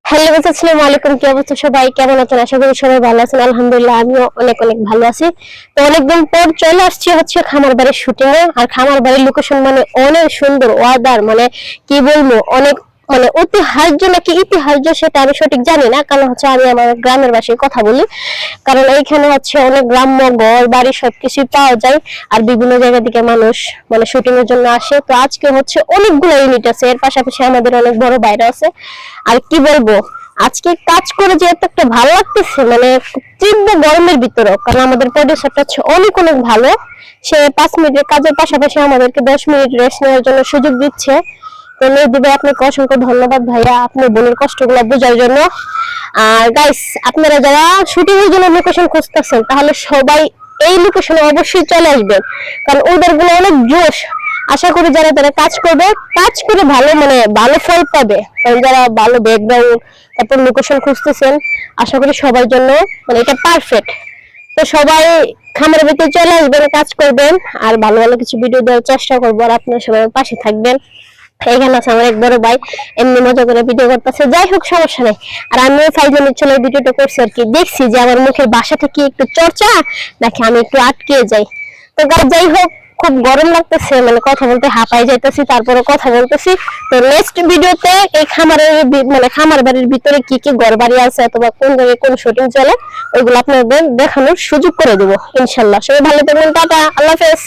Hello আসসালামু আলাইকুম, কি অবস্থা সবাই? কেমন আছেন? আশা করি সবাই ভালো আছেন। আলহামদুলিল্লাহ আমিও অনেক অনেক ভালো আছি। তো অনেকদিন পর চলে আসছি হচ্ছে খামার বাড়ির শুটিং এ। আর খামার বাড়ির লোকেশন মানে অনেক সুন্দর, ওয়াদার মানে কি বলবো, অনেক মানে ঐতিহ্য নাকি ইতিহাস সেটা আমি সঠিক জানি না, কারণ হচ্ছে আমি আমার গ্রামের ভাষায় কথা বলি। কারণ এইখানে হচ্ছে অনেক গ্রাম্য ঘর বাড়ি সবকিছু পাওয়া যায়। আর বিভিন্ন জায়গা থেকে মানুষ মানে শুটিং এর জন্য আসে। তো আজকে হচ্ছে অনেকগুলো ইউনিট আছে, এর পাশাপাশি আমাদের অনেক বড় বাইরে আছে। আর কি বলবো, আজকে কাজ করে যে এত একটা ভালো লাগতেছে, মানে তীব্র গরমের ভিতরে, কারণ আমাদের প্রডিউসারটা হচ্ছে অনেক অনেক ভালো। সে 5 মিনিটের কাজের পাশাপাশি আমাদেরকে 10 মিনিট রেস্ট নেওয়ার জন্য সুযোগ দিচ্ছে। তো মেহেদী আপনাকে অসংখ্য ধন্যবাদ ভাইয়া, আপনার বোনের কষ্টগুলো বোঝার জন্য। আর গাইস, আপনারা যারা শুটিং এর জন্য লোকেশন খুঁজতেছেন তাহলে সবাই এই লোকেশনে অবশ্যই চলে আসবেন, কারণ ওদের গুলো অনেক জোশ। আশা করি যারা যারা কাজ করবে, কাজ করে ভালো মানে ভালো ফল পাবে। কারণ যারা ভালো ব্যাকগ্রাউন্ড তারপর লোকেশন খুঁজতেছেন, আশা করি সবার জন্য মানে এটা পারফেক্ট। তো সবাই খামারের ভিতরে চলে আসবেন, কাজ করবেন, আর ভালো ভালো কিছু ভিডিও দেওয়ার চেষ্টা করবো। আর আপনারা সবাই পাশে থাকবেন। এখানে আছে আমার এক বড় ভাই, এমনি মজা করে ভিডিও করতেছে, যাই হোক সমস্যা নেই। আর আমিও 5 মিনিট চলে ভিডিওটা করছি আর কি, দেখছি যে আমার মুখের ভাষাটা কি একটু চর্চা নাকি আমি একটু আটকে যাই। তো যাই হোক, খুব গরম লাগতেছে, মানে কথা বলতে হাঁপাই যাইতেছি, তারপরে কথা বলতেছি। তো নেক্সট ভিডিওতে এই খামারের মানে খামার বাড়ির ভিতরে কি কি ঘর বাড়ি আছে অথবা কোন জায়গায় কোন শুটিং চলে, ওইগুলো আপনাদের দেখানোর সুযোগ করে দেবো ইনশাল্লাহ। সবাই ভালো থাকবেন, টাটা, আল্লাহ হাফেজ।